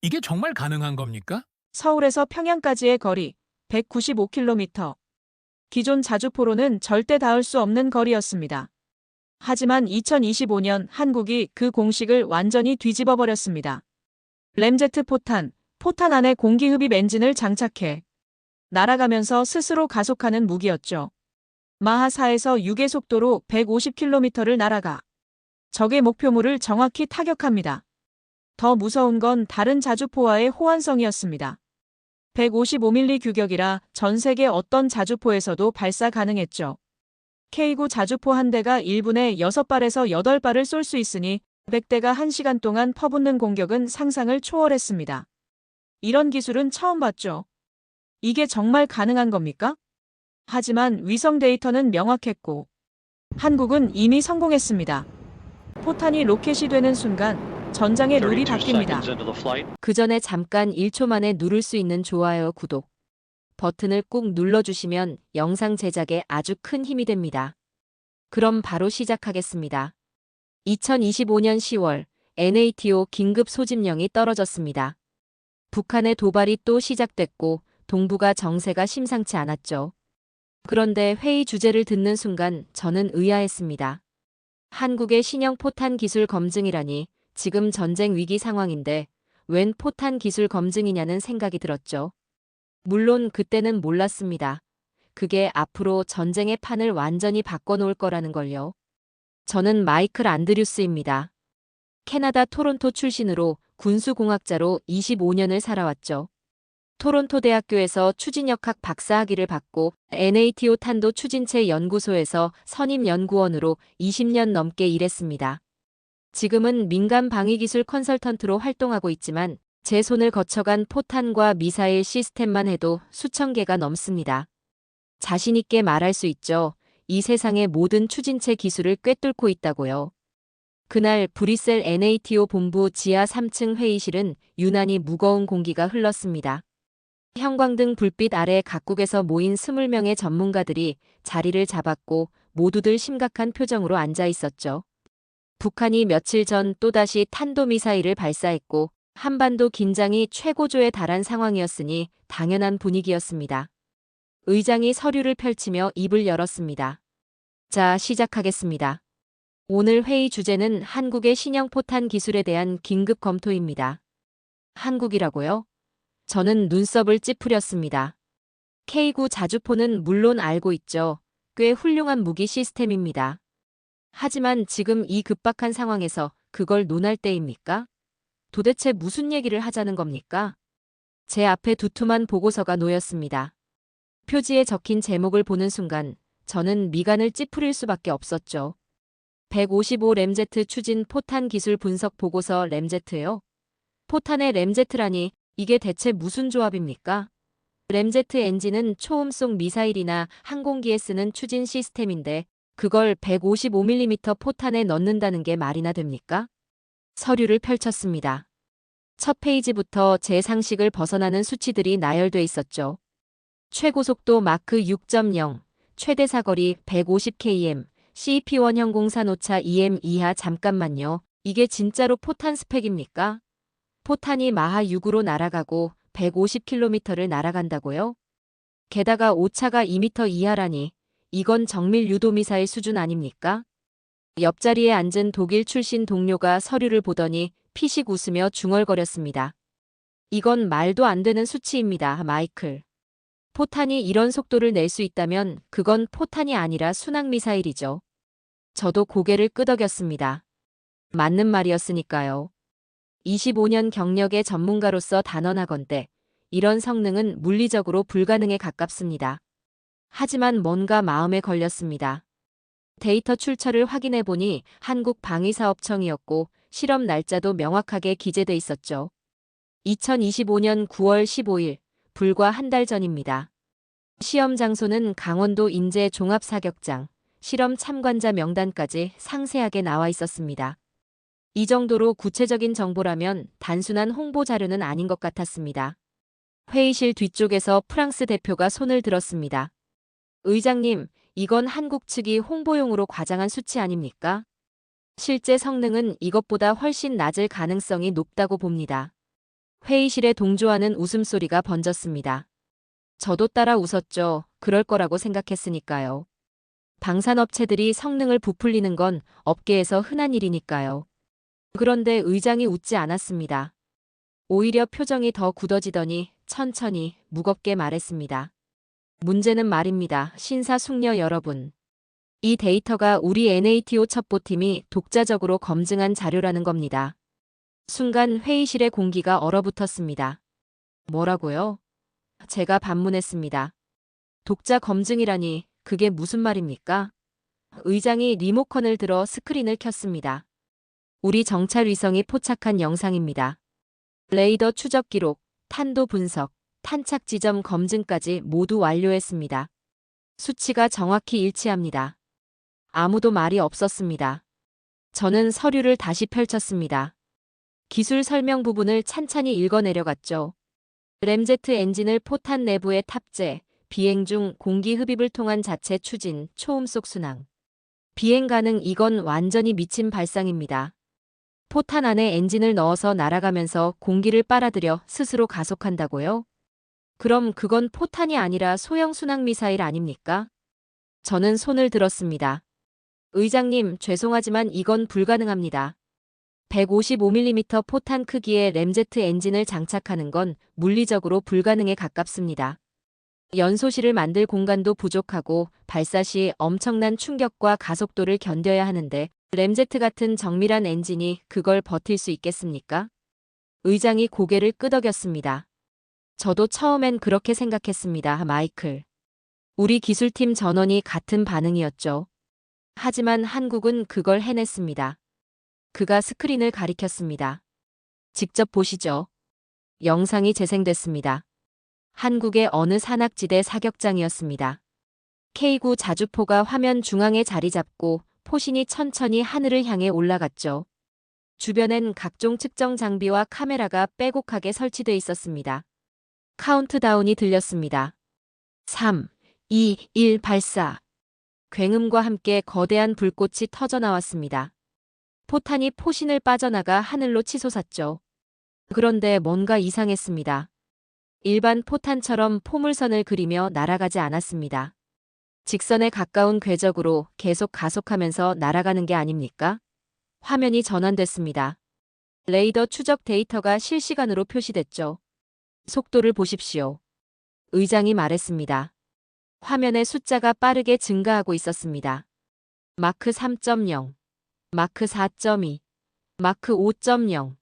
이게 정말 가능한 겁니까? 서울에서 평양까지의 거리 195km. 기존 자주포로는 절대 닿을 수 없는 거리였습니다. 하지만 2025년 한국이 그 공식을 완전히 뒤집어 버렸습니다. 램제트 포탄 안에 공기흡입 엔진을 장착해 날아가면서 스스로 가속하는 무기였죠. 마하 4에서 6의 속도로 150km를 날아가 적의 목표물을 정확히 타격합니다. 더 무서운 건 다른 자주포와의 호환성이었습니다. 155mm 규격이라 전 세계 어떤 자주포에서도 발사 가능했죠. K9 자주포 한 대가 1분에 6발에서 8발을 쏠 수 있으니 100대가 1시간 동안 퍼붓는 공격은 상상을 초월했습니다. 이런 기술은 처음 봤죠. 이게 정말 가능한 겁니까? 하지만 위성 데이터는 명확했고 한국은 이미 성공했습니다. 포탄이 로켓이 되는 순간 전장의 룰이 32 바뀝니다. seconds into the flight. 그 전에 잠깐 1초 만에 누를 수 있는 좋아요, 구독 버튼을 꾹 눌러주시면 영상 제작에 아주 큰 힘이 됩니다. 그럼 바로 시작하겠습니다. 2025년 10월 NATO 긴급 소집령이 떨어졌습니다. 북한의 도발이 또 시작됐고 동북아 정세가 심상치 않았죠. 그런데 회의 주제를 듣는 순간 저는 의아했습니다. 한국의 신형 포탄 기술 검증이라니 지금 전쟁 위기 상황인데 웬 포탄 기술 검증이냐는 생각이 들었죠. 물론 그때는 몰랐습니다. 그게 앞으로 전쟁의 판을 완전히 바꿔놓을 거라는 걸요. 저는 마이클 안드류스입니다. 캐나다 토론토 출신으로 군수공학자로 25년을 살아왔죠. 토론토 대학교에서 추진역학 박사학위를 받고 NATO 탄도 추진체 연구소에서 선임 연구원으로 20년 넘게 일했습니다. 지금은 민간 방위기술 컨설턴트로 활동하고 있지만 제 손을 거쳐간 포탄과 미사일 시스템만 해도 수천 개가 넘습니다. 자신 있게 말할 수 있죠. 이 세상의 모든 추진체 기술을 꿰뚫고 있다고요. 그날 브뤼셀 NATO 본부 지하 3층 회의실은 유난히 무거운 공기가 흘렀습니다. 형광등 불빛 아래 각국에서 모인 20명의 전문가들이 자리를 잡았고 모두들 심각한 표정으로 앉아 있었죠. 북한이 며칠 전 또다시 탄도미사일을 발사했고 한반도 긴장이 최고조에 달한 상황이었으니 당연한 분위기였습니다. 의장이 서류를 펼치며 입을 열었습니다. 자, 시작하겠습니다. 오늘 회의 주제는 한국의 신형 포탄 기술에 대한 긴급 검토입니다. 한국이라고요? 저는 눈썹을 찌푸렸습니다. K9 자주포는 물론 알고 있죠. 꽤 훌륭한 무기 시스템입니다. 하지만 지금 이 급박한 상황에서 그걸 논할 때입니까? 도대체 무슨 얘기를 하자는 겁니까? 제 앞에 두툼한 보고서가 놓였습니다. 표지에 적힌 제목을 보는 순간 저는 미간을 찌푸릴 수밖에 없었죠. 155 램제트 추진 포탄 기술 분석 보고서 램제트요? 포탄의 램제트라니 이게 대체 무슨 조합입니까? 램제트 엔진은 초음속 미사일이나 항공기에 쓰는 추진 시스템인데 그걸 155mm 포탄에 넣는다는 게 말이나 됩니까? 서류를 펼쳤습니다. 첫 페이지부터 제 상식을 벗어나는 수치들이 나열돼 있었죠. 최고속도 마크 6.0, 최대 사거리 150km, CP1 형공산오차 EM 이하. 잠깐만요. 이게 진짜로 포탄 스펙입니까? 포탄이 마하 6으로 날아가고 150km를 날아간다고요? 게다가 오차가 2m 이하라니 이건 정밀 유도미사일 수준 아닙니까? 옆자리에 앉은 독일 출신 동료가 서류를 보더니 피식 웃으며 중얼거렸습니다. 이건 말도 안 되는 수치입니다, 마이클. 포탄이 이런 속도를 낼 수 있다면 그건 포탄이 아니라 순항미사일이죠. 저도 고개를 끄덕였습니다. 맞는 말이었으니까요. 25년 경력의 전문가로서 단언하건대 이런 성능은 물리적으로 불가능에 가깝습니다. 하지만 뭔가 마음에 걸렸습니다. 데이터 출처를 확인해보니 한국방위사업청이었고 실험 날짜도 명확하게 기재돼 있었죠. 2025년 9월 15일, 불과 한 달 전입니다. 시험 장소는 강원도 인제 종합사격장, 실험 참관자 명단까지 상세하게 나와 있었습니다. 이 정도로 구체적인 정보라면 단순한 홍보 자료는 아닌 것 같았습니다. 회의실 뒤쪽에서 프랑스 대표가 손을 들었습니다. 의장님, 이건 한국 측이 홍보용으로 과장한 수치 아닙니까? 실제 성능은 이것보다 훨씬 낮을 가능성이 높다고 봅니다. 회의실에 동조하는 웃음소리가 번졌습니다. 저도 따라 웃었죠. 그럴 거라고 생각했으니까요. 방산업체들이 성능을 부풀리는 건 업계에서 흔한 일이니까요. 그런데 의장이 웃지 않았습니다. 오히려 표정이 더 굳어지더니 천천히 무겁게 말했습니다. 문제는 말입니다. 신사숙녀 여러분. 이 데이터가 우리 NATO 첩보팀이 독자적으로 검증한 자료라는 겁니다. 순간 회의실의 공기가 얼어붙었습니다. 뭐라고요? 제가 반문했습니다. 독자 검증이라니 그게 무슨 말입니까? 의장이 리모컨을 들어 스크린을 켰습니다. 우리 정찰 위성이 포착한 영상입니다. 레이더 추적 기록, 탄도 분석, 탄착 지점 검증까지 모두 완료했습니다. 수치가 정확히 일치합니다. 아무도 말이 없었습니다. 저는 서류를 다시 펼쳤습니다. 기술 설명 부분을 찬찬히 읽어 내려갔죠. 램제트 엔진을 포탄 내부에 탑재, 비행 중 공기 흡입을 통한 자체 추진, 초음속 순항. 비행 가능 이건 완전히 미친 발상입니다. 포탄 안에 엔진을 넣어서 날아가면서 공기를 빨아들여 스스로 가속한다고요? 그럼 그건 포탄이 아니라 소형 순항 미사일 아닙니까? 저는 손을 들었습니다. 의장님, 죄송하지만 이건 불가능합니다. 155mm 포탄 크기의 램제트 엔진을 장착하는 건 물리적으로 불가능에 가깝습니다. 연소실을 만들 공간도 부족하고 발사 시 엄청난 충격과 가속도를 견뎌야 하는데 램제트 같은 정밀한 엔진이 그걸 버틸 수 있겠습니까? 의장이 고개를 끄덕였습니다. 저도 처음엔 그렇게 생각했습니다, 마이클. 우리 기술팀 전원이 같은 반응이었죠. 하지만 한국은 그걸 해냈습니다. 그가 스크린을 가리켰습니다. 직접 보시죠. 영상이 재생됐습니다. 한국의 어느 산악지대 사격장이었습니다. K9 자주포가 화면 중앙에 자리 잡고 포신이 천천히 하늘을 향해 올라갔죠. 주변엔 각종 측정 장비와 카메라가 빼곡하게 설치돼 있었습니다. 카운트다운이 들렸습니다. 3, 2, 1 발사. 굉음과 함께 거대한 불꽃이 터져 나왔습니다. 포탄이 포신을 빠져나가 하늘로 치솟았죠. 그런데 뭔가 이상했습니다. 일반 포탄처럼 포물선을 그리며 날아가지 않았습니다. 직선에 가까운 궤적으로 계속 가속하면서 날아가는 게 아닙니까? 화면이 전환됐습니다. 레이더 추적 데이터가 실시간으로 표시됐죠. 속도를 보십시오. 의장이 말했습니다. 화면의 숫자가 빠르게 증가하고 있었습니다. 마크 3.0, 마크 4.2, 마크 5.0,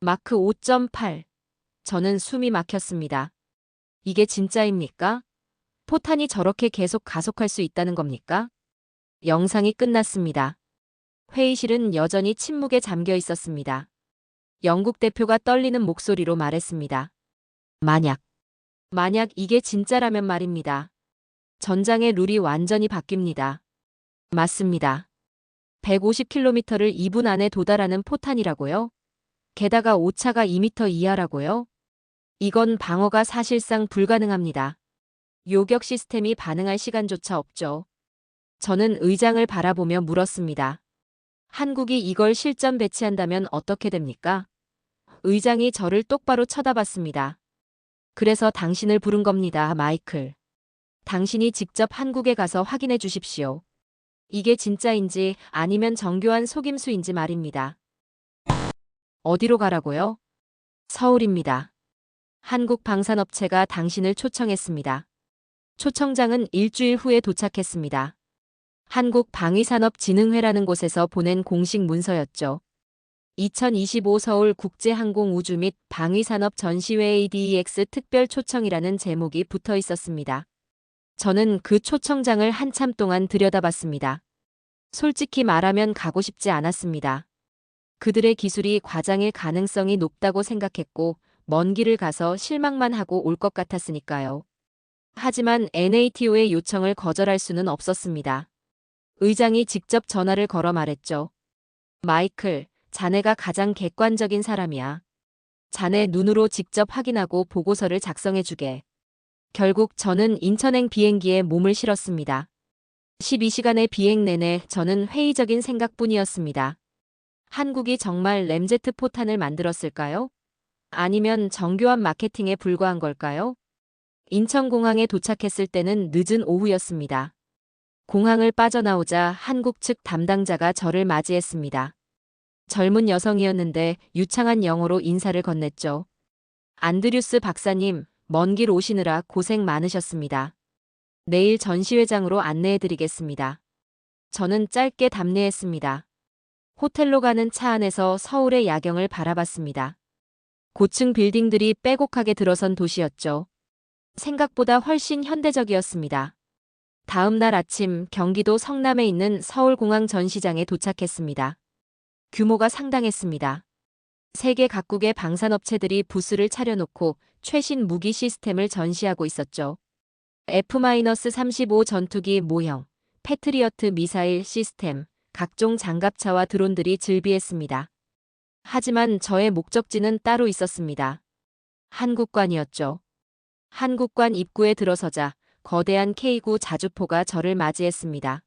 마크 5.8. 저는 숨이 막혔습니다. 이게 진짜입니까? 포탄이 저렇게 계속 가속할 수 있다는 겁니까? 영상이 끝났습니다. 회의실은 여전히 침묵에 잠겨 있었습니다. 영국 대표가 떨리는 목소리로 말했습니다. 만약 이게 진짜라면 말입니다. 전장의 룰이 완전히 바뀝니다. 맞습니다. 150km를 2분 안에 도달하는 포탄이라고요? 게다가 오차가 2m 이하라고요? 이건 방어가 사실상 불가능합니다. 요격 시스템이 반응할 시간조차 없죠. 저는 의장을 바라보며 물었습니다. 한국이 이걸 실전 배치한다면 어떻게 됩니까? 의장이 저를 똑바로 쳐다봤습니다. 그래서 당신을 부른 겁니다, 마이클. 당신이 직접 한국에 가서 확인해 주십시오. 이게 진짜인지 아니면 정교한 속임수인지 말입니다. 어디로 가라고요? 서울입니다. 한국 방산업체가 당신을 초청했습니다. 초청장은 일주일 후에 도착했습니다. 한국방위산업진흥회라는 곳에서 보낸 공식 문서였죠. 2025 서울 국제항공우주 및 방위산업 전시회 ADEX 특별 초청이라는 제목이 붙어 있었습니다. 저는 그 초청장을 한참 동안 들여다봤습니다. 솔직히 말하면 가고 싶지 않았습니다. 그들의 기술이 과장일 가능성이 높다고 생각했고 먼 길을 가서 실망만 하고 올 것 같았으니까요. 하지만 NATO의 요청을 거절할 수는 없었습니다. 의장이 직접 전화를 걸어 말했죠. 마이클, 자네가 가장 객관적인 사람이야. 자네 눈으로 직접 확인하고 보고서를 작성해주게. 결국 저는 인천행 비행기에 몸을 실었습니다. 12시간의 비행 내내 저는 회의적인 생각뿐이었습니다. 한국이 정말 램제트 포탄을 만들었을까요? 아니면 정교한 마케팅에 불과한 걸까요? 인천공항에 도착했을 때는 늦은 오후였습니다. 공항을 빠져나오자 한국 측 담당자가 저를 맞이했습니다. 젊은 여성이었는데 유창한 영어로 인사를 건넸죠. 안드류스 박사님, 먼 길 오시느라 고생 많으셨습니다. 내일 전시회장으로 안내해드리겠습니다. 저는 짧게 답례했습니다. 호텔로 가는 차 안에서 서울의 야경을 바라봤습니다. 고층 빌딩들이 빼곡하게 들어선 도시였죠. 생각보다 훨씬 현대적이었습니다. 다음 날 아침 경기도 성남에 있는 서울공항 전시장에 도착했습니다. 규모가 상당했습니다. 세계 각국의 방산업체들이 부스를 차려놓고 최신 무기 시스템을 전시하고 있었죠. F-35 전투기 모형, 패트리어트 미사일 시스템, 각종 장갑차와 드론들이 즐비했습니다. 하지만 저의 목적지는 따로 있었습니다. 한국관이었죠. 한국관 입구에 들어서자 거대한 K9 자주포가 저를 맞이했습니다.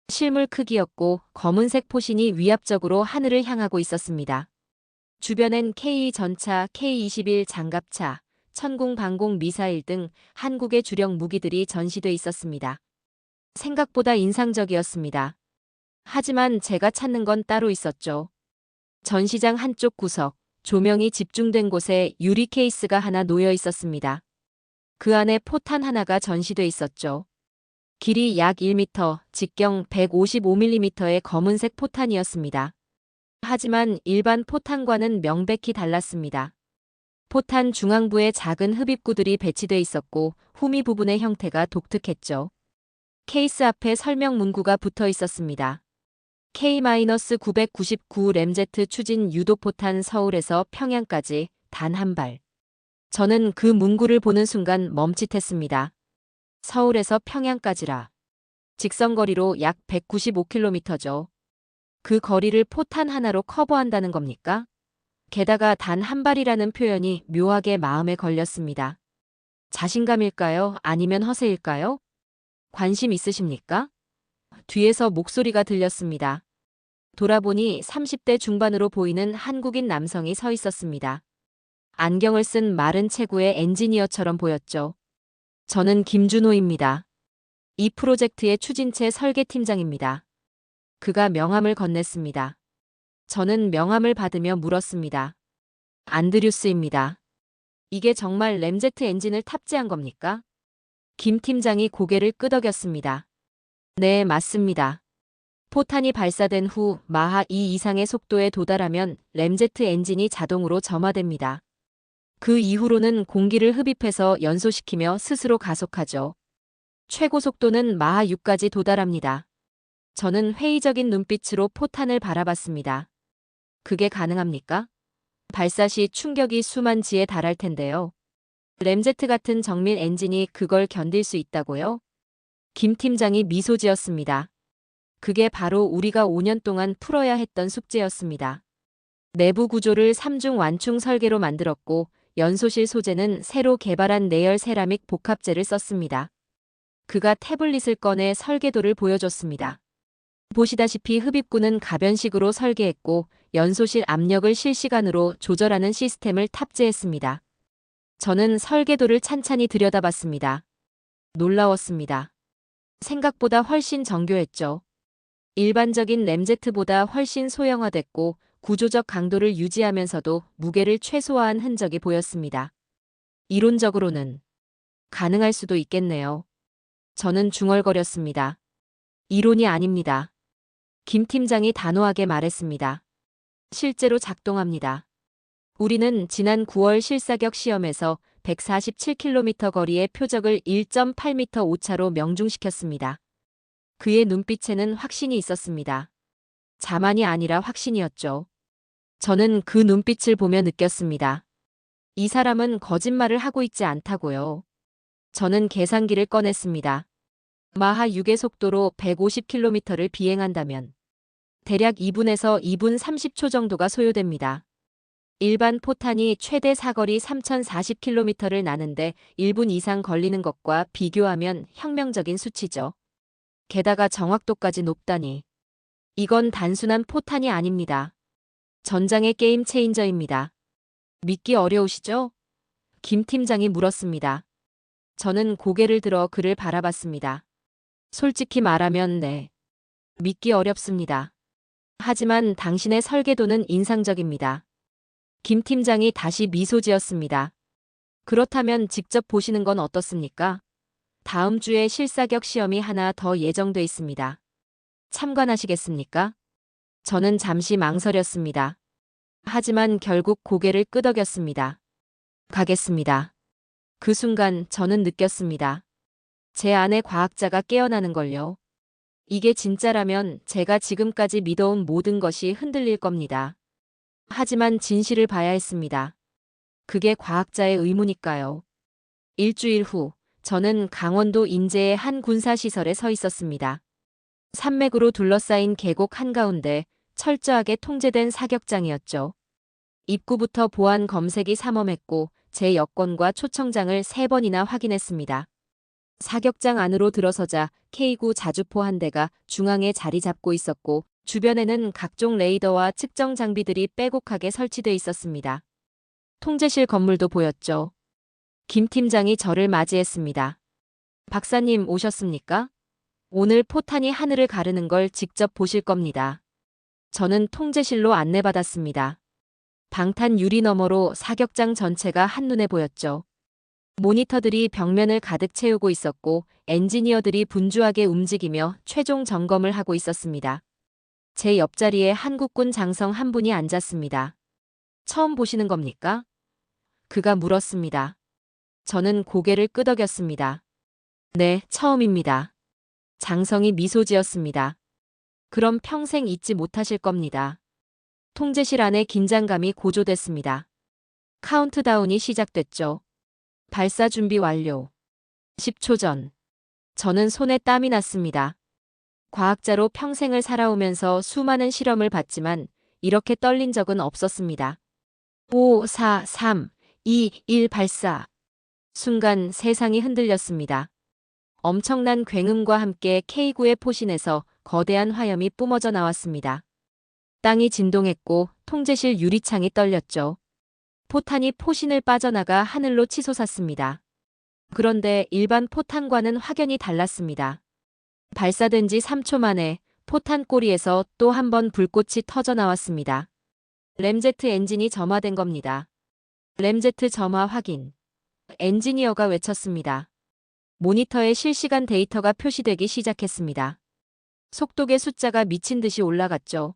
실물 크기였고 검은색 포신이 위압적으로 하늘을 향하고 있었습니다. 주변엔 K 전차, K-21 장갑차, 천궁 방공 미사일 등 한국의 주력 무기들이 전시돼 있었습니다. 생각보다 인상적이었습니다. 하지만 제가 찾는 건 따로 있었죠. 전시장 한쪽 구석, 조명이 집중된 곳에 유리 케이스가 하나 놓여 있었습니다. 그 안에 포탄 하나가 전시돼 있었죠. 길이 약 1m, 직경 155mm의 검은색 포탄이었습니다. 하지만 일반 포탄과는 명백히 달랐습니다. 포탄 중앙부에 작은 흡입구들이 배치돼 있었고 후미 부분의 형태가 독특했죠. 케이스 앞에 설명 문구가 붙어 있었습니다. K-999 램제트 추진 유도포탄 서울에서 평양까지 단 한 발. 저는 그 문구를 보는 순간 멈칫했습니다. 서울에서 평양까지라. 직선거리로 약 195km죠. 그 거리를 포탄 하나로 커버한다는 겁니까? 게다가 단 한 발이라는 표현이 묘하게 마음에 걸렸습니다. 자신감일까요? 아니면 허세일까요? 관심 있으십니까? 뒤에서 목소리가 들렸습니다. 돌아보니 30대 중반으로 보이는 한국인 남성이 서 있었습니다. 안경을 쓴 마른 체구의 엔지니어처럼 보였죠. 저는 김준호입니다. 이 프로젝트의 추진체 설계팀장입니다. 그가 명함을 건넸습니다. 저는 명함을 받으며 물었습니다. 안드류스입니다. 이게 정말 램제트 엔진을 탑재한 겁니까? 김 팀장이 고개를 끄덕였습니다. 네, 맞습니다. 포탄이 발사된 후 마하 2 이상의 속도에 도달하면 램제트 엔진이 자동으로 점화됩니다. 그 이후로는 공기를 흡입해서 연소시키며 스스로 가속하죠. 최고 속도는 마하 6까지 도달합니다. 저는 회의적인 눈빛으로 포탄을 바라봤습니다. 그게 가능합니까? 발사 시 충격이 수만 G에 달할 텐데요. 램제트 같은 정밀 엔진이 그걸 견딜 수 있다고요? 김 팀장이 미소 지었습니다. 그게 바로 우리가 5년 동안 풀어야 했던 숙제였습니다. 내부 구조를 3중 완충 설계로 만들었고 연소실 소재는 새로 개발한 내열 세라믹 복합재를 썼습니다. 그가 태블릿을 꺼내 설계도를 보여줬습니다. 보시다시피 흡입구는 가변식으로 설계했고 연소실 압력을 실시간으로 조절하는 시스템을 탑재했습니다. 저는 설계도를 찬찬히 들여다봤습니다. 놀라웠습니다. 생각보다 훨씬 정교했죠. 일반적인 램제트보다 훨씬 소형화됐고 구조적 강도를 유지하면서도 무게를 최소화한 흔적이 보였습니다. 이론적으로는 가능할 수도 있겠네요. 저는 중얼거렸습니다. 이론이 아닙니다. 김 팀장이 단호하게 말했습니다. 실제로 작동합니다. 우리는 지난 9월 실사격 시험에서 147km 거리의 표적을 1.8m 오차로 명중시켰습니다. 그의 눈빛에는 확신이 있었습니다. 자만이 아니라 확신이었죠. 저는 그 눈빛을 보며 느꼈습니다. 이 사람은 거짓말을 하고 있지 않다고요. 저는 계산기를 꺼냈습니다. 마하 6의 속도로 150km를 비행한다면 대략 2분에서 2분 30초 정도가 소요됩니다. 일반 포탄이 최대 사거리 3040km를 나는데 1분 이상 걸리는 것과 비교하면 혁명적인 수치죠. 게다가 정확도까지 높다니. 이건 단순한 포탄이 아닙니다. 전장의 게임 체인저입니다. 믿기 어려우시죠? 김 팀장이 물었습니다. 저는 고개를 들어 그를 바라봤습니다. 솔직히 말하면 네. 믿기 어렵습니다. 하지만 당신의 설계도는 인상적입니다. 김 팀장이 다시 미소 지었습니다. 그렇다면 직접 보시는 건 어떻습니까? 다음 주에 실사격 시험이 하나 더 예정돼 있습니다. 참관하시겠습니까? 저는 잠시 망설였습니다. 하지만 결국 고개를 끄덕였습니다. 가겠습니다. 그 순간 저는 느꼈습니다. 제 안에 과학자가 깨어나는 걸요. 이게 진짜라면 제가 지금까지 믿어온 모든 것이 흔들릴 겁니다. 하지만 진실을 봐야 했습니다. 그게 과학자의 의무니까요. 일주일 후, 저는 강원도 인제의 한 군사시설에 서 있었습니다. 산맥으로 둘러싸인 계곡 한가운데 철저하게 통제된 사격장이었죠. 입구부터 보안 검색이 삼엄했고 제 여권과 초청장을 3번이나 확인했습니다. 사격장 안으로 들어서자 K9 자주포 한 대가 중앙에 자리 잡고 있었고 주변에는 각종 레이더와 측정 장비들이 빼곡하게 설치돼 있었습니다. 통제실 건물도 보였죠. 김 팀장이 저를 맞이했습니다. 박사님 오셨습니까? 오늘 포탄이 하늘을 가르는 걸 직접 보실 겁니다. 저는 통제실로 안내받았습니다. 방탄 유리 너머로 사격장 전체가 한눈에 보였죠. 모니터들이 벽면을 가득 채우고 있었고 엔지니어들이 분주하게 움직이며 최종 점검을 하고 있었습니다. 제 옆자리에 한국군 장성 한 분이 앉았습니다. 처음 보시는 겁니까? 그가 물었습니다. 저는 고개를 끄덕였습니다. 네, 처음입니다. 장성이 미소 지었습니다. 그럼 평생 잊지 못하실 겁니다. 통제실 안에 긴장감이 고조됐습니다. 카운트다운이 시작됐죠. 발사 준비 완료. 10초 전. 저는 손에 땀이 났습니다. 과학자로 평생을 살아오면서 수많은 실험을 봤지만 이렇게 떨린 적은 없었습니다. 5, 4, 3, 2, 1 발사. 순간 세상이 흔들렸습니다. 엄청난 굉음과 함께 K9의 포신에서 거대한 화염이 뿜어져 나왔습니다. 땅이 진동했고 통제실 유리창이 떨렸죠. 포탄이 포신을 빠져나가 하늘로 치솟았습니다. 그런데 일반 포탄과는 확연히 달랐습니다. 발사된 지 3초 만에 포탄 꼬리에서 또 한 번 불꽃이 터져 나왔습니다. 램제트 엔진이 점화된 겁니다. 램제트 점화 확인. 엔지니어가 외쳤습니다. 모니터에 실시간 데이터가 표시되기 시작했습니다. 속도계 숫자가 미친 듯이 올라갔죠.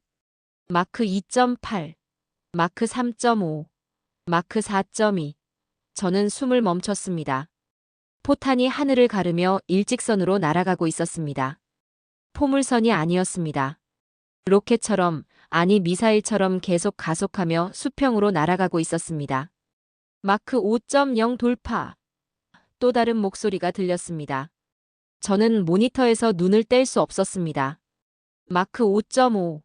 마크 2.8, 마크 3.5, 마크 4.2. 저는 숨을 멈췄습니다. 포탄이 하늘을 가르며 일직선으로 날아가고 있었습니다. 포물선이 아니었습니다. 로켓처럼, 아니 미사일처럼 계속 가속하며 수평으로 날아가고 있었습니다. 마크 5.0 돌파. 또 다른 목소리가 들렸습니다. 저는 모니터에서 눈을 뗄 수 없었습니다. 마크 5.5,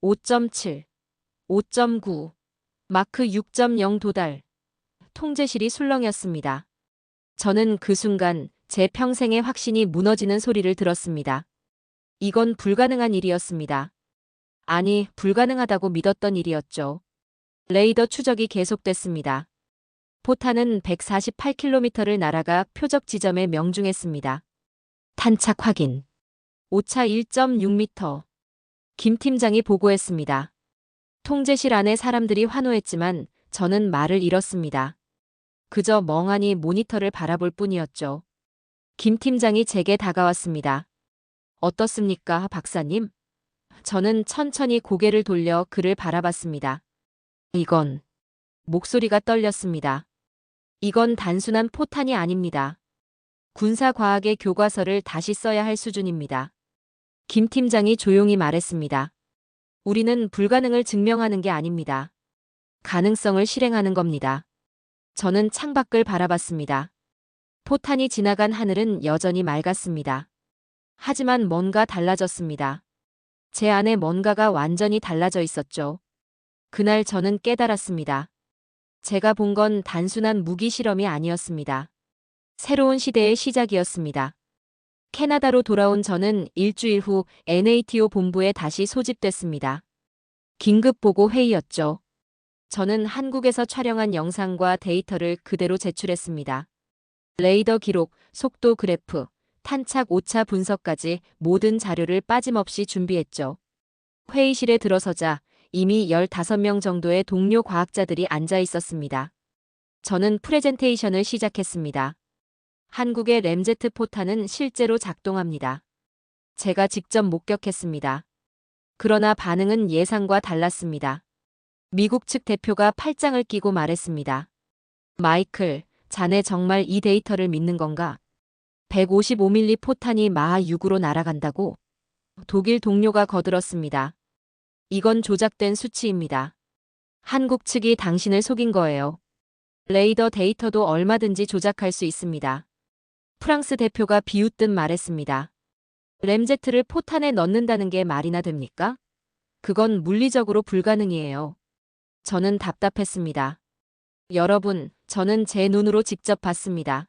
5.7, 5.9, 마크 6.0 도달. 통제실이 술렁였습니다. 저는 그 순간 제 평생의 확신이 무너지는 소리를 들었습니다. 이건 불가능한 일이었습니다. 아니, 불가능하다고 믿었던 일이었죠. 레이더 추적이 계속됐습니다. 포탄은 148km를 날아가 표적 지점에 명중했습니다. 탄착 확인. 오차 1.6m. 김 팀장이 보고했습니다. 통제실 안에 사람들이 환호했지만 저는 말을 잃었습니다. 그저 멍하니 모니터를 바라볼 뿐이었죠. 김 팀장이 제게 다가왔습니다. 어떻습니까, 박사님? 저는 천천히 고개를 돌려 그를 바라봤습니다. 이건... 목소리가 떨렸습니다. 이건 단순한 포탄이 아닙니다. 군사과학의 교과서를 다시 써야 할 수준입니다. 김 팀장이 조용히 말했습니다. 우리는 불가능을 증명하는 게 아닙니다. 가능성을 실행하는 겁니다. 저는 창밖을 바라봤습니다. 포탄이 지나간 하늘은 여전히 맑았습니다. 하지만 뭔가 달라졌습니다. 제 안에 뭔가가 완전히 달라져 있었죠. 그날 저는 깨달았습니다. 제가 본 건 단순한 무기 실험이 아니었습니다. 새로운 시대의 시작이었습니다. 캐나다로 돌아온 저는 일주일 후 NATO 본부에 다시 소집됐습니다. 긴급 보고 회의였죠. 저는 한국에서 촬영한 영상과 데이터를 그대로 제출했습니다. 레이더 기록, 속도 그래프, 탄착 오차 분석까지 모든 자료를 빠짐없이 준비했죠. 회의실에 들어서자 이미 15명 정도의 동료 과학자들이 앉아 있었습니다. 저는 프레젠테이션을 시작했습니다. 한국의 램제트 포탄은 실제로 작동합니다. 제가 직접 목격했습니다. 그러나 반응은 예상과 달랐습니다. 미국 측 대표가 팔짱을 끼고 말했습니다. 마이클, 자네 정말 이 데이터를 믿는 건가? 155mm 포탄이 마하 6으로 날아간다고? 독일 동료가 거들었습니다. 이건 조작된 수치입니다. 한국 측이 당신을 속인 거예요. 레이더 데이터도 얼마든지 조작할 수 있습니다. 프랑스 대표가 비웃듯 말했습니다. 램제트를 포탄에 넣는다는 게 말이나 됩니까? 그건 물리적으로 불가능이에요. 저는 답답했습니다. 여러분, 저는 제 눈으로 직접 봤습니다.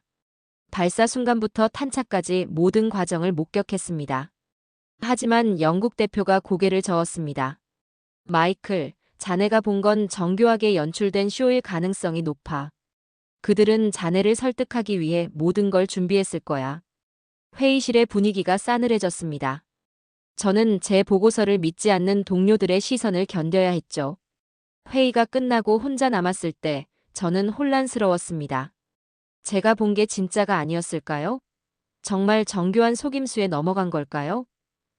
발사 순간부터 탄착까지 모든 과정을 목격했습니다. 하지만 영국 대표가 고개를 저었습니다. 마이클, 자네가 본 건 정교하게 연출된 쇼일 가능성이 높아. 그들은 자네를 설득하기 위해 모든 걸 준비했을 거야. 회의실의 분위기가 싸늘해졌습니다. 저는 제 보고서를 믿지 않는 동료들의 시선을 견뎌야 했죠. 회의가 끝나고 혼자 남았을 때 저는 혼란스러웠습니다. 제가 본 게 진짜가 아니었을까요? 정말 정교한 속임수에 넘어간 걸까요?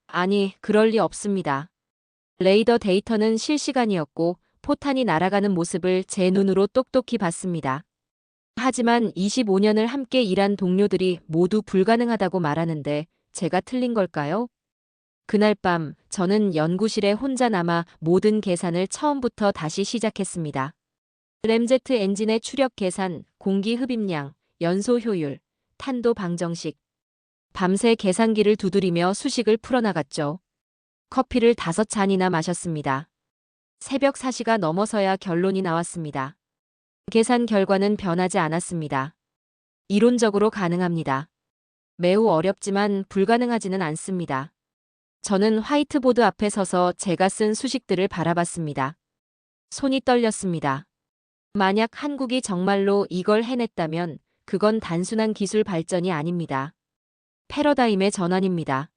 아니, 그럴 리 없습니다. 레이더 데이터는 실시간이었고 포탄이 날아가는 모습을 제 눈으로 똑똑히 봤습니다. 하지만 25년을 함께 일한 동료들이 모두 불가능하다고 말하는데 제가 틀린 걸까요? 그날 밤 저는 연구실에 혼자 남아 모든 계산을 처음부터 다시 시작했습니다. 램제트 엔진의 추력 계산, 공기 흡입량, 연소 효율, 탄도 방정식. 밤새 계산기를 두드리며 수식을 풀어나갔죠. 커피를 5잔이나 마셨습니다. 새벽 4시가 넘어서야 결론이 나왔습니다. 계산 결과는 변하지 않았습니다. 이론적으로 가능합니다. 매우 어렵지만 불가능하지는 않습니다. 저는 화이트보드 앞에 서서 제가 쓴 수식들을 바라봤습니다. 손이 떨렸습니다. 만약 한국이 정말로 이걸 해냈다면 그건 단순한 기술 발전이 아닙니다. 패러다임의 전환입니다.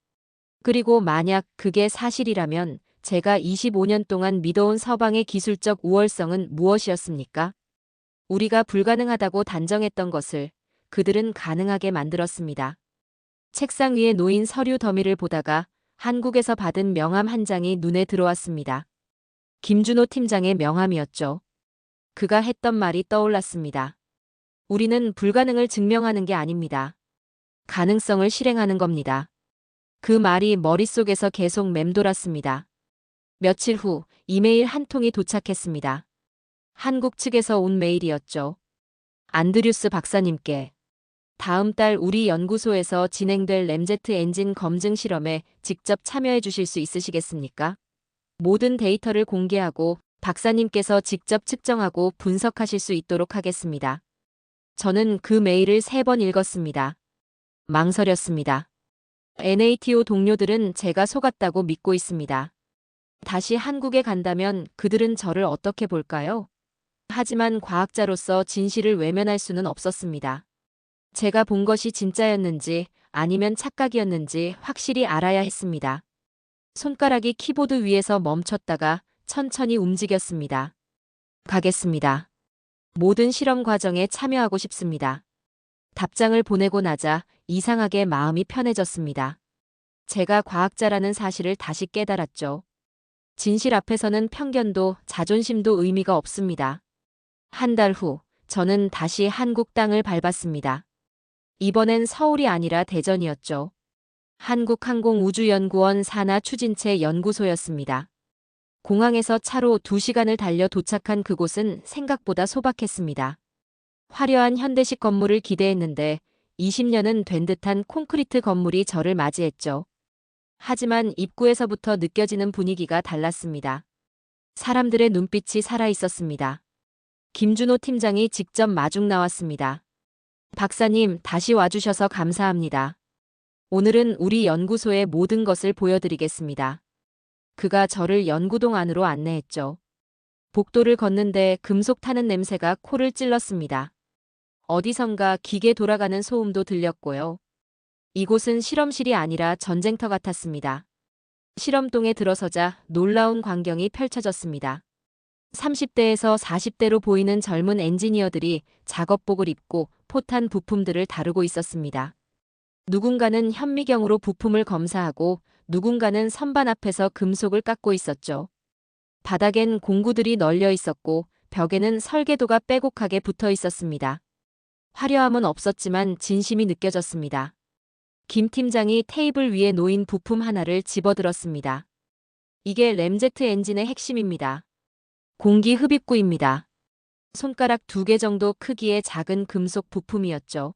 그리고 만약 그게 사실이라면 제가 25년 동안 믿어온 서방의 기술적 우월성은 무엇이었습니까? 우리가 불가능하다고 단정했던 것을 그들은 가능하게 만들었습니다. 책상 위에 놓인 서류 더미를 보다가 한국에서 받은 명함 한 장이 눈에 들어왔습니다. 김준호 팀장의 명함이었죠. 그가 했던 말이 떠올랐습니다. 우리는 불가능을 증명하는 게 아닙니다. 가능성을 실행하는 겁니다. 그 말이 머릿속에서 계속 맴돌았습니다. 며칠 후 이메일 한 통이 도착했습니다. 한국 측에서 온 메일이었죠. 안드류스 박사님께 다음 달 우리 연구소에서 진행될 램제트 엔진 검증 실험에 직접 참여해 주실 수 있으시겠습니까? 모든 데이터를 공개하고 박사님께서 직접 측정하고 분석하실 수 있도록 하겠습니다. 저는 그 메일을 3번 읽었습니다. 망설였습니다. NATO 동료들은 제가 속았다고 믿고 있습니다. 다시 한국에 간다면 그들은 저를 어떻게 볼까요? 하지만 과학자로서 진실을 외면할 수는 없었습니다. 제가 본 것이 진짜였는지 아니면 착각이었는지 확실히 알아야 했습니다. 손가락이 키보드 위에서 멈췄다가 천천히 움직였습니다. 가겠습니다. 모든 실험 과정에 참여하고 싶습니다. 답장을 보내고 나자 이상하게 마음이 편해졌습니다. 제가 과학자라는 사실을 다시 깨달았죠. 진실 앞에서는 편견도 자존심도 의미가 없습니다. 한 달 후, 저는 다시 한국 땅을 밟았습니다. 이번엔 서울이 아니라 대전이었죠. 한국항공우주연구원 산하 추진체 연구소였습니다. 공항에서 차로 2시간을 달려 도착한 그곳은 생각보다 소박했습니다. 화려한 현대식 건물을 기대했는데 20년은 된 듯한 콘크리트 건물이 저를 맞이했죠. 하지만 입구에서부터 느껴지는 분위기가 달랐습니다. 사람들의 눈빛이 살아있었습니다. 김준호 팀장이 직접 마중 나왔습니다. 박사님, 다시 와주셔서 감사합니다. 오늘은 우리 연구소의 모든 것을 보여드리겠습니다. 그가 저를 연구동 안으로 안내했죠. 복도를 걷는데 금속 타는 냄새가 코를 찔렀습니다. 어디선가 기계 돌아가는 소음도 들렸고요. 이곳은 실험실이 아니라 전쟁터 같았습니다. 실험동에 들어서자 놀라운 광경이 펼쳐졌습니다. 30대에서 40대로 보이는 젊은 엔지니어들이 작업복을 입고 포탄 부품들을 다루고 있었습니다. 누군가는 현미경으로 부품을 검사하고 누군가는 선반 앞에서 금속을 깎고 있었죠. 바닥엔 공구들이 널려 있었고 벽에는 설계도가 빼곡하게 붙어 있었습니다. 화려함은 없었지만 진심이 느껴졌습니다. 김 팀장이 테이블 위에 놓인 부품 하나를 집어들었습니다. 이게 램제트 엔진의 핵심입니다. 공기 흡입구입니다. 손가락 2개 정도 크기의 작은 금속 부품이었죠.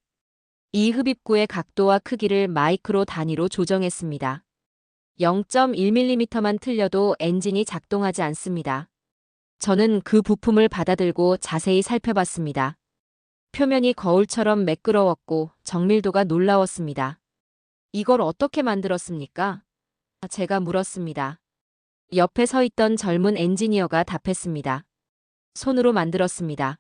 이 흡입구의 각도와 크기를 마이크로 단위로 조정했습니다. 0.1mm만 틀려도 엔진이 작동하지 않습니다. 저는 그 부품을 받아들고 자세히 살펴봤습니다. 표면이 거울처럼 매끄러웠고 정밀도가 놀라웠습니다. 이걸 어떻게 만들었습니까? 제가 물었습니다. 옆에 서 있던 젊은 엔지니어가 답했습니다. 손으로 만들었습니다.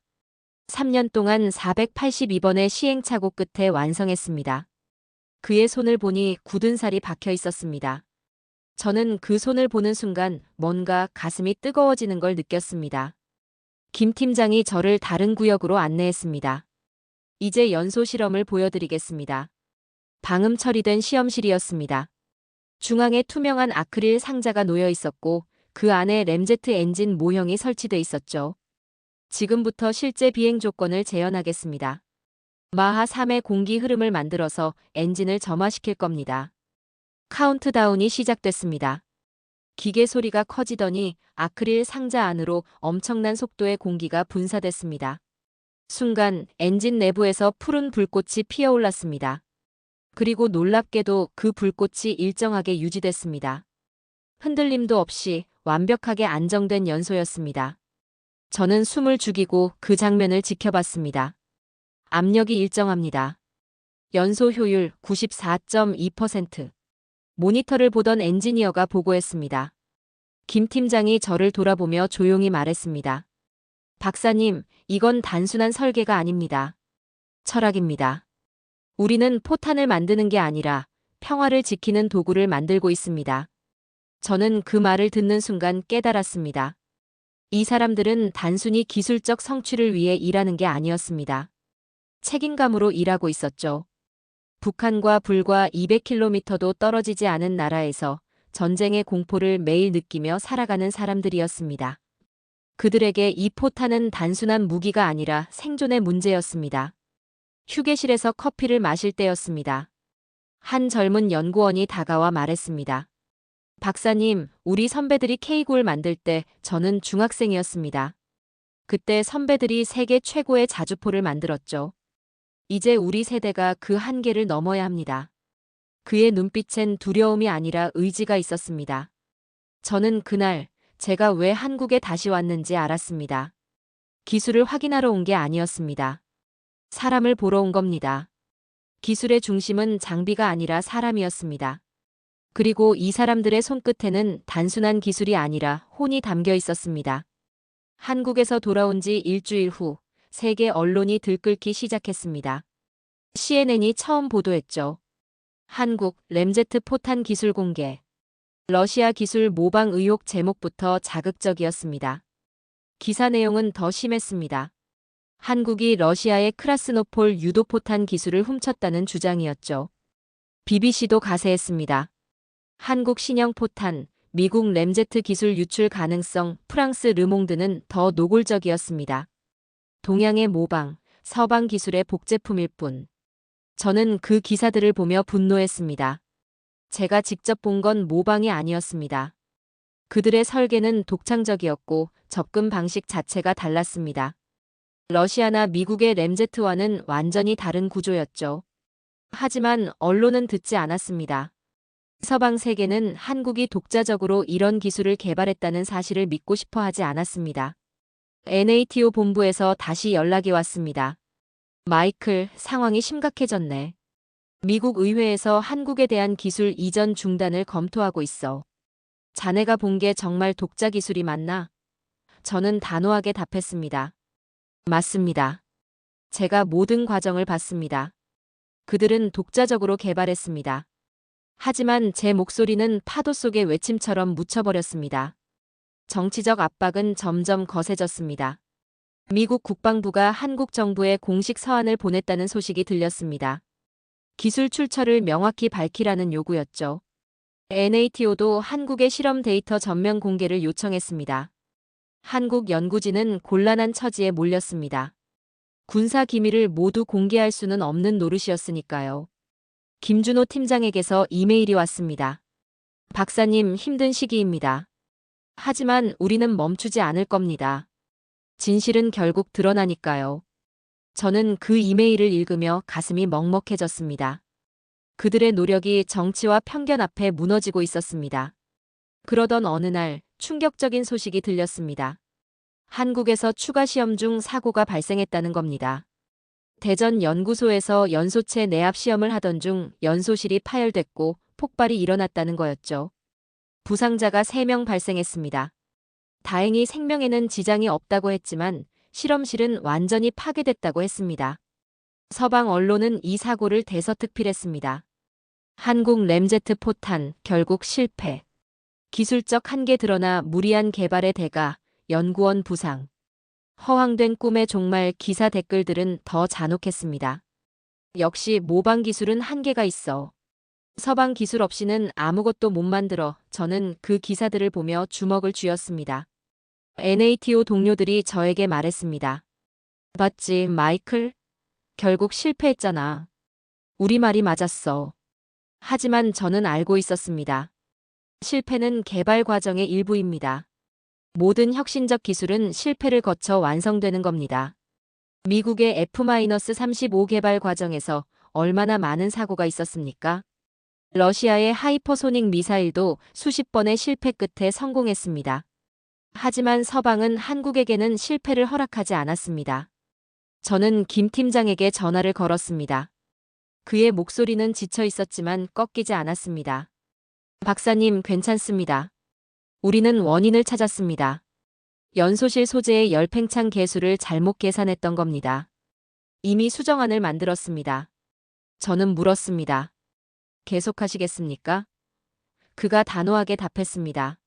3년 동안 482번의 시행착오 끝에 완성했습니다. 그의 손을 보니 굳은 살이 박혀 있었습니다. 저는 그 손을 보는 순간 뭔가 가슴이 뜨거워지는 걸 느꼈습니다. 김 팀장이 저를 다른 구역으로 안내했습니다. 이제 연소 실험을 보여드리겠습니다. 방음 처리된 시험실이었습니다. 중앙에 투명한 아크릴 상자가 놓여 있었고 그 안에 램제트 엔진 모형이 설치돼 있었죠. 지금부터 실제 비행 조건을 재현하겠습니다. 마하 3의 공기 흐름을 만들어서 엔진을 점화시킬 겁니다. 카운트다운이 시작됐습니다. 기계 소리가 커지더니 아크릴 상자 안으로 엄청난 속도의 공기가 분사됐습니다. 순간 엔진 내부에서 푸른 불꽃이 피어올랐습니다. 그리고 놀랍게도 그 불꽃이 일정하게 유지됐습니다. 흔들림도 없이 완벽하게 안정된 연소였습니다. 저는 숨을 죽이고 그 장면을 지켜봤습니다. 압력이 일정합니다. 연소 효율 94.2%. 모니터를 보던 엔지니어가 보고했습니다. 김 팀장이 저를 돌아보며 조용히 말했습니다. 박사님, 이건 단순한 설계가 아닙니다. 철학입니다. 우리는 포탄을 만드는 게 아니라 평화를 지키는 도구를 만들고 있습니다. 저는 그 말을 듣는 순간 깨달았습니다. 이 사람들은 단순히 기술적 성취를 위해 일하는 게 아니었습니다. 책임감으로 일하고 있었죠. 북한과 불과 200km도 떨어지지 않은 나라에서 전쟁의 공포를 매일 느끼며 살아가는 사람들이었습니다. 그들에게 이 포탄은 단순한 무기가 아니라 생존의 문제였습니다. 휴게실에서 커피를 마실 때였습니다. 한 젊은 연구원이 다가와 말했습니다. 박사님, 우리 선배들이 K골 만들 때 저는 중학생이었습니다. 그때 선배들이 세계 최고의 자주포를 만들었죠. 이제 우리 세대가 그 한계를 넘어야 합니다. 그의 눈빛엔 두려움이 아니라 의지가 있었습니다. 저는 그날 제가 왜 한국에 다시 왔는지 알았습니다. 기술을 확인하러 온 게 아니었습니다. 사람을 보러 온 겁니다. 기술의 중심은 장비가 아니라 사람이었습니다. 그리고 이 사람들의 손끝에는 단순한 기술이 아니라 혼이 담겨 있었습니다. 한국에서 돌아온 지 일주일 후 세계 언론이 들끓기 시작했습니다. CNN이 처음 보도했죠. 한국 램제트 포탄 기술 공개. 러시아 기술 모방 의혹 제목부터 자극적이었습니다. 기사 내용은 더 심했습니다. 한국이 러시아의 크라스노폴 유도포탄 기술을 훔쳤다는 주장이었죠. BBC도 가세했습니다. 한국 신형 포탄, 미국 램제트 기술 유출 가능성, 프랑스 르몽드는 더 노골적이었습니다. 동양의 모방, 서방 기술의 복제품일 뿐. 저는 그 기사들을 보며 분노했습니다. 제가 직접 본 건 모방이 아니었습니다. 그들의 설계는 독창적이었고 접근 방식 자체가 달랐습니다. 러시아나 미국의 램제트와는 완전히 다른 구조였죠. 하지만 언론은 듣지 않았습니다. 서방 세계는 한국이 독자적으로 이런 기술을 개발했다는 사실을 믿고 싶어 하지 않았습니다. NATO 본부에서 다시 연락이 왔습니다. 마이클, 상황이 심각해졌네. 미국 의회에서 한국에 대한 기술 이전 중단을 검토하고 있어. 자네가 본 게 정말 독자 기술이 맞나? 저는 단호하게 답했습니다. 맞습니다. 제가 모든 과정을 봤습니다. 그들은 독자적으로 개발했습니다. 하지만 제 목소리는 파도 속의 외침처럼 묻혀버렸습니다. 정치적 압박은 점점 거세졌습니다. 미국 국방부가 한국 정부에 공식 서한을 보냈다는 소식이 들렸습니다. 기술 출처를 명확히 밝히라는 요구였죠. NATO도 한국의 실험 데이터 전면 공개를 요청했습니다. 한국 연구진은 곤란한 처지에 몰렸습니다. 군사 기밀을 모두 공개할 수는 없는 노릇이었으니까요. 김준호 팀장에게서 이메일이 왔습니다. 박사님, 힘든 시기입니다. 하지만 우리는 멈추지 않을 겁니다. 진실은 결국 드러나니까요. 저는 그 이메일을 읽으며 가슴이 먹먹해졌습니다. 그들의 노력이 정치와 편견 앞에 무너지고 있었습니다. 그러던 어느 날 충격적인 소식이 들렸습니다. 한국에서 추가 시험 중 사고가 발생했다는 겁니다. 대전 연구소에서 연소체 내압 시험을 하던 중 연소실이 파열됐고 폭발이 일어났다는 거였죠. 부상자가 3명 발생했습니다. 다행히 생명에는 지장이 없다고 했지만 실험실은 완전히 파괴됐다고 했습니다. 서방 언론은 이 사고를 대서특필했습니다. 한국 램제트 포탄 결국 실패. 기술적 한계 드러나 무리한 개발의 대가, 연구원 부상. 허황된 꿈의 종말 기사 댓글들은 더 잔혹했습니다. 역시 모방 기술은 한계가 있어. 서방 기술 없이는 아무것도 못 만들어. 저는 그 기사들을 보며 주먹을 쥐었습니다. NATO 동료들이 저에게 말했습니다. 봤지, 마이클? 결국 실패했잖아. 우리 말이 맞았어. 하지만 저는 알고 있었습니다. 실패는 개발 과정의 일부입니다. 모든 혁신적 기술은 실패를 거쳐 완성되는 겁니다. 미국의 F-35 개발 과정에서 얼마나 많은 사고가 있었습니까? 러시아의 하이퍼소닉 미사일도 수십 번의 실패 끝에 성공했습니다. 하지만 서방은 한국에게는 실패를 허락하지 않았습니다. 저는 김 팀장에게 전화를 걸었습니다. 그의 목소리는 지쳐 있었지만 꺾이지 않았습니다. 박사님, 괜찮습니다. 우리는 원인을 찾았습니다. 연소실 소재의 열팽창 계수를 잘못 계산했던 겁니다. 이미 수정안을 만들었습니다. 저는 물었습니다. 계속하시겠습니까? 그가 단호하게 답했습니다.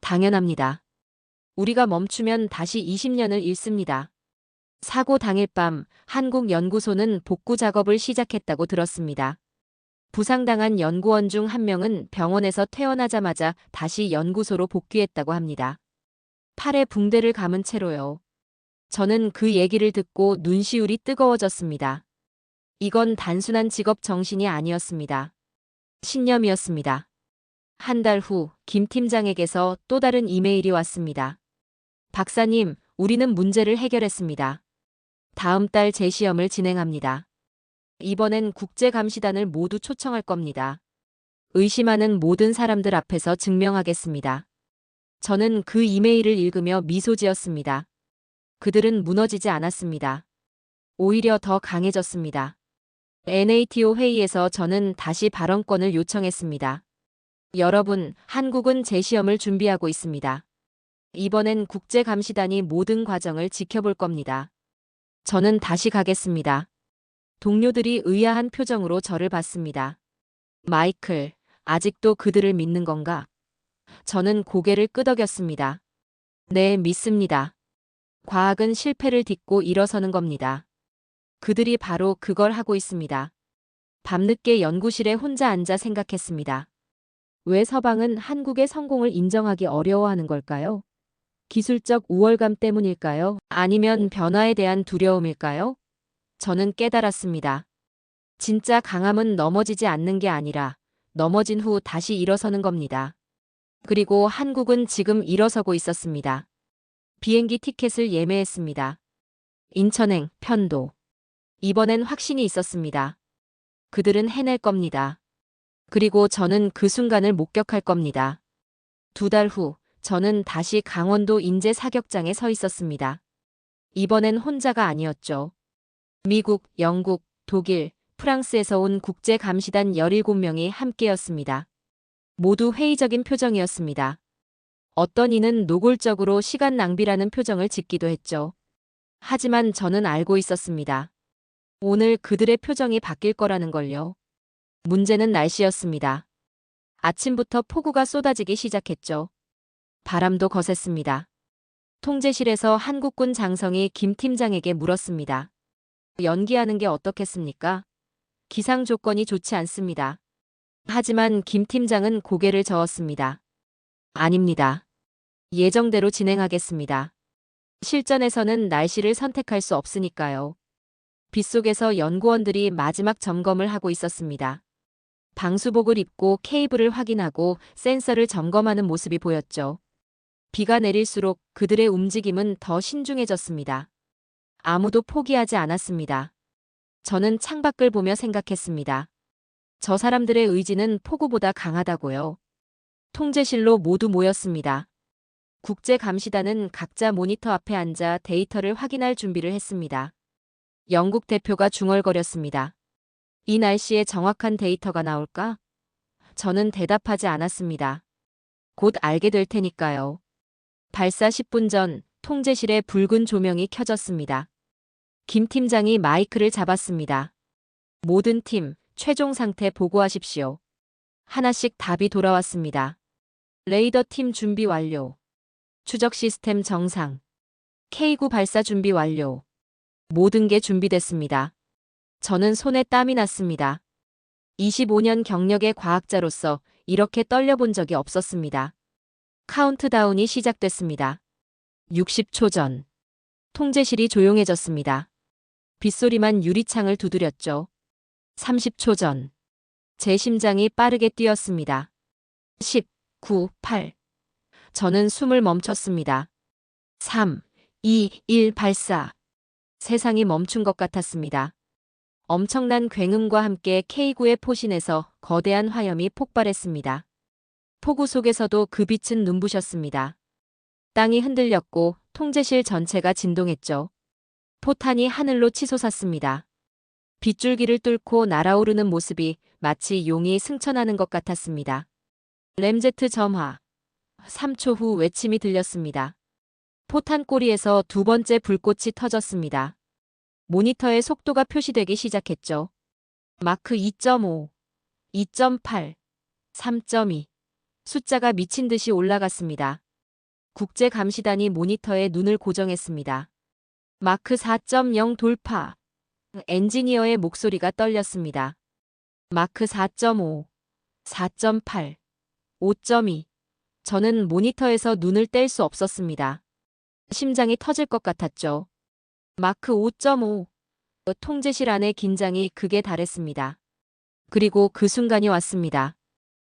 당연합니다. 우리가 멈추면 다시 20년을 잃습니다. 사고 당일 밤 한국 연구소는 복구 작업을 시작했다고 들었습니다. 부상당한 연구원 중 한 명은 병원에서 퇴원하자마자 다시 연구소로 복귀했다고 합니다. 팔에 붕대를 감은 채로요. 저는 그 얘기를 듣고 눈시울이 뜨거워졌습니다. 이건 단순한 직업 정신이 아니었습니다. 신념이었습니다. 한 달 후 김 팀장에게서 또 다른 이메일이 왔습니다. 박사님, 우리는 문제를 해결했습니다. 다음 달 재시험을 진행합니다. 이번엔 국제감시단을 모두 초청할 겁니다. 의심하는 모든 사람들 앞에서 증명하겠습니다. 저는 그 이메일을 읽으며 미소 지었습니다. 그들은 무너지지 않았습니다. 오히려 더 강해졌습니다. NATO 회의에서 저는 다시 발언권을 요청했습니다. 여러분, 한국은 재시험을 준비하고 있습니다. 이번엔 국제감시단이 모든 과정을 지켜볼 겁니다. 저는 다시 가겠습니다. 동료들이 의아한 표정으로 저를 봤습니다. 마이클, 아직도 그들을 믿는 건가? 저는 고개를 끄덕였습니다. 네, 믿습니다. 과학은 실패를 딛고 일어서는 겁니다. 그들이 바로 그걸 하고 있습니다. 밤늦게 연구실에 혼자 앉아 생각했습니다. 왜 서방은 한국의 성공을 인정하기 어려워하는 걸까요? 기술적 우월감 때문일까요? 아니면 변화에 대한 두려움일까요? 저는 깨달았습니다. 진짜 강함은 넘어지지 않는 게 아니라 넘어진 후 다시 일어서는 겁니다. 그리고 한국은 지금 일어서고 있었습니다. 비행기 티켓을 예매했습니다. 인천행, 편도. 이번엔 확신이 있었습니다. 그들은 해낼 겁니다. 그리고 저는 그 순간을 목격할 겁니다. 2달 후, 저는 다시 강원도 인제 사격장에 서 있었습니다. 이번엔 혼자가 아니었죠. 미국, 영국, 독일, 프랑스에서 온 국제감시단 17명이 함께였습니다. 모두 회의적인 표정이었습니다. 어떤 이는 노골적으로 시간 낭비라는 표정을 짓기도 했죠. 하지만 저는 알고 있었습니다. 오늘 그들의 표정이 바뀔 거라는 걸요. 문제는 날씨였습니다. 아침부터 폭우가 쏟아지기 시작했죠. 바람도 거셌습니다. 통제실에서 한국군 장성이 김 팀장에게 물었습니다. 연기하는 게 어떻겠습니까? 기상 조건이 좋지 않습니다. 하지만 김 팀장은 고개를 저었습니다. 아닙니다. 예정대로 진행하겠습니다. 실전에서는 날씨를 선택할 수 없으니까요. 빗속에서 연구원들이 마지막 점검을 하고 있었습니다. 방수복을 입고 케이블을 확인하고 센서를 점검하는 모습이 보였죠. 비가 내릴수록 그들의 움직임은 더 신중해졌습니다. 아무도 포기하지 않았습니다. 저는 창밖을 보며 생각했습니다. 저 사람들의 의지는 폭우보다 강하다고요. 통제실로 모두 모였습니다. 국제감시단은 각자 모니터 앞에 앉아 데이터를 확인할 준비를 했습니다. 영국 대표가 중얼거렸습니다. 이 날씨에 정확한 데이터가 나올까? 저는 대답하지 않았습니다. 곧 알게 될 테니까요. 발사 10분 전 통제실에 붉은 조명이 켜졌습니다. 김 팀장이 마이크를 잡았습니다. 모든 팀, 최종 상태 보고하십시오. 하나씩 답이 돌아왔습니다. 레이더 팀 준비 완료. 추적 시스템 정상. K9 발사 준비 완료. 모든 게 준비됐습니다. 저는 손에 땀이 났습니다. 25년 경력의 과학자로서 이렇게 떨려본 적이 없었습니다. 카운트다운이 시작됐습니다. 60초 전. 통제실이 조용해졌습니다. 빗소리만 유리창을 두드렸죠. 30초 전. 제 심장이 빠르게 뛰었습니다. 10, 9, 8. 저는 숨을 멈췄습니다. 3, 2, 1 발사. 세상이 멈춘 것 같았습니다. 엄청난 굉음과 함께 K9의 포신에서 거대한 화염이 폭발했습니다. 폭우 속에서도 그 빛은 눈부셨습니다. 땅이 흔들렸고 통제실 전체가 진동했죠. 포탄이 하늘로 치솟았습니다. 빗줄기를 뚫고 날아오르는 모습이 마치 용이 승천하는 것 같았습니다. 램제트 점화. 3초 후 외침이 들렸습니다. 포탄 꼬리에서 두 번째 불꽃이 터졌습니다. 모니터에 속도가 표시되기 시작했죠. 마크 2.5, 2.8, 3.2. 숫자가 미친 듯이 올라갔습니다. 국제감시단이 모니터에 눈을 고정했습니다. 마크 4.0 돌파. 엔지니어의 목소리가 떨렸습니다. 마크 4.5, 4.8, 5.2. 저는 모니터에서 눈을 뗄 수 없었습니다. 심장이 터질 것 같았죠. 마크 5.5. 통제실 안의 긴장이 극에 달했습니다. 그리고 그 순간이 왔습니다.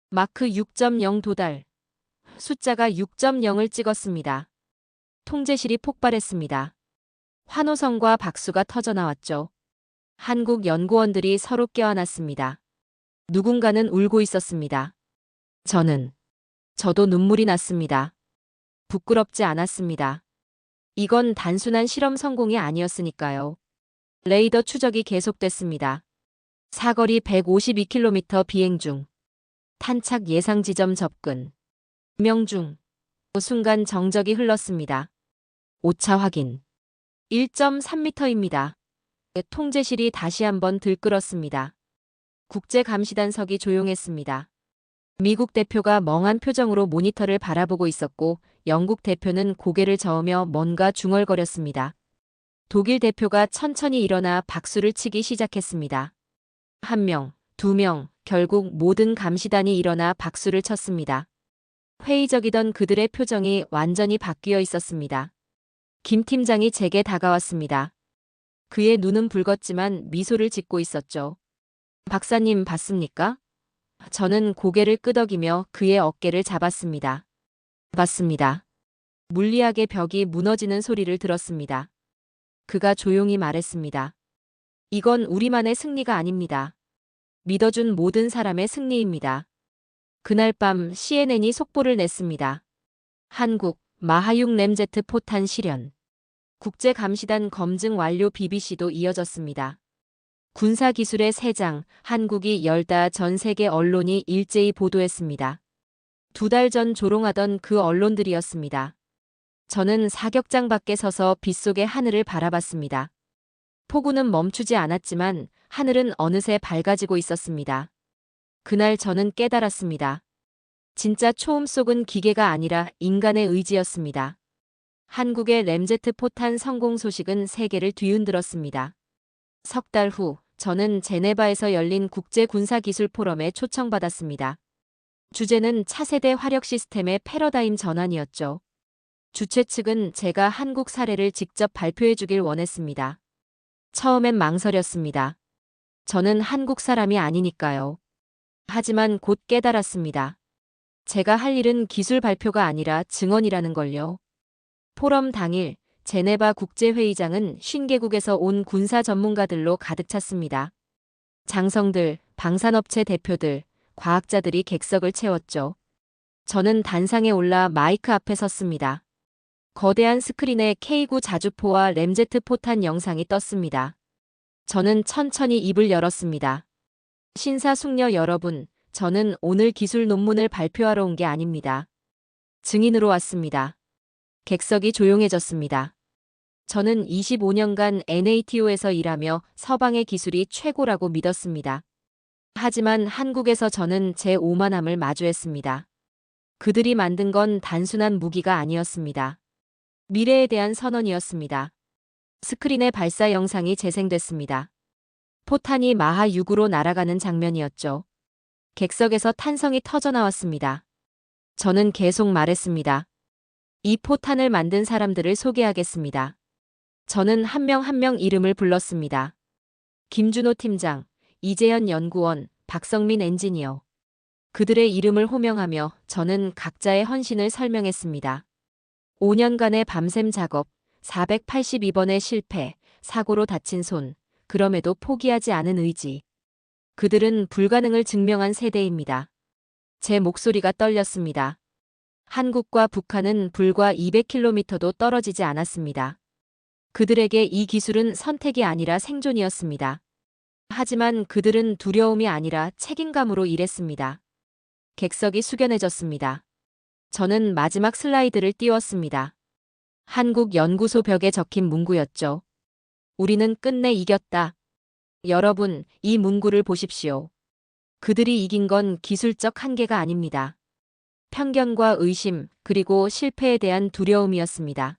마크 6.0 도달. 숫자가 6.0을 찍었습니다. 통제실이 폭발했습니다. 환호성과 박수가 터져나왔죠. 한국 연구원들이 서로 껴안았습니다. 누군가는 울고 있었습니다. 저도 눈물이 났습니다. 부끄럽지 않았습니다. 이건 단순한 실험 성공이 아니었으니까요. 레이더 추적이 계속됐습니다. 사거리 152km 비행 중. 탄착 예상 지점 접근. 명중. 순간 정적이 흘렀습니다. 오차 확인. 1.3m입니다. 통제실이 다시 한번 들끓었습니다. 국제감시단석이 조용했습니다. 미국 대표가 멍한 표정으로 모니터를 바라보고 있었고 영국 대표는 고개를 저으며 뭔가 중얼거렸습니다. 독일 대표가 천천히 일어나 박수를 치기 시작했습니다. 1명, 2명, 결국 모든 감시단이 일어나 박수를 쳤습니다. 회의적이던 그들의 표정이 완전히 바뀌어 있었습니다. 김 팀장이 제게 다가왔습니다. 그의 눈은 붉었지만 미소를 짓고 있었죠. 박사님 봤습니까? 저는 고개를 끄덕이며 그의 어깨를 잡았습니다. 봤습니다. 물리학의 벽이 무너지는 소리를 들었습니다. 그가 조용히 말했습니다. 이건 우리만의 승리가 아닙니다. 믿어준 모든 사람의 승리입니다. 그날 밤 CNN이 속보를 냈습니다. 한국 마하6 램제트 포탄 실현. 국제감시단 검증 완료. BBC도 이어졌습니다. 군사기술의 새 장, 한국이 열다 전 세계 언론이 일제히 보도했습니다. 2달 전 조롱하던 그 언론들이었습니다. 저는 사격장 밖에 서서 빗속의 하늘을 바라봤습니다. 폭우는 멈추지 않았지만 하늘은 어느새 밝아지고 있었습니다. 그날 저는 깨달았습니다. 진짜 초음 속은 기계가 아니라 인간의 의지였습니다. 한국의 램제트 포탄 성공 소식은 세계를 뒤흔들었습니다. 석 달 후 저는 제네바에서 열린 국제군사기술 포럼에 초청받았습니다. 주제는 차세대 화력 시스템의 패러다임 전환이었죠. 주최 측은 제가 한국 사례를 직접 발표해 주길 원했습니다. 처음엔 망설였습니다. 저는 한국 사람이 아니니까요. 하지만 곧 깨달았습니다. 제가 할 일은 기술 발표가 아니라 증언이라는 걸요. 포럼 당일 제네바 국제회의장은 50개국에서 온 군사 전문가들로 가득 찼습니다. 장성들, 방산업체 대표들, 과학자들이 객석을 채웠죠. 저는 단상에 올라 마이크 앞에 섰습니다. 거대한 스크린에 K9 자주포와 램제트 포탄 영상이 떴습니다. 저는 천천히 입을 열었습니다. 신사숙녀 여러분, 저는 오늘 기술 논문을 발표하러 온 게 아닙니다. 증인으로 왔습니다. 객석이 조용해졌습니다. 저는 25년간 NATO에서 일하며 서방의 기술이 최고라고 믿었습니다. 하지만 한국에서 저는 제 오만함을 마주했습니다. 그들이 만든 건 단순한 무기가 아니었습니다. 미래에 대한 선언이었습니다. 스크린의 발사 영상이 재생됐습니다. 포탄이 마하 6으로 날아가는 장면이었죠. 객석에서 탄성이 터져나왔습니다. 저는 계속 말했습니다. 이 포탄을 만든 사람들을 소개하겠습니다. 저는 한 명 한 명 이름을 불렀습니다. 김준호 팀장, 이재현 연구원, 박성민 엔지니어. 그들의 이름을 호명하며 저는 각자의 헌신을 설명했습니다. 5년간의 밤샘 작업, 482번의 실패, 사고로 다친 손, 그럼에도 포기하지 않은 의지. 그들은 불가능을 증명한 세대입니다. 제 목소리가 떨렸습니다. 한국과 북한은 불과 200km도 떨어지지 않았습니다. 그들에게 이 기술은 선택이 아니라 생존이었습니다. 하지만 그들은 두려움이 아니라 책임감으로 일했습니다. 객석이 숙연해졌습니다. 저는 마지막 슬라이드를 띄웠습니다. 한국 연구소 벽에 적힌 문구였죠. 우리는 끝내 이겼다. 여러분, 이 문구를 보십시오. 그들이 이긴 건 기술적 한계가 아닙니다. 편견과 의심, 그리고 실패에 대한 두려움이었습니다.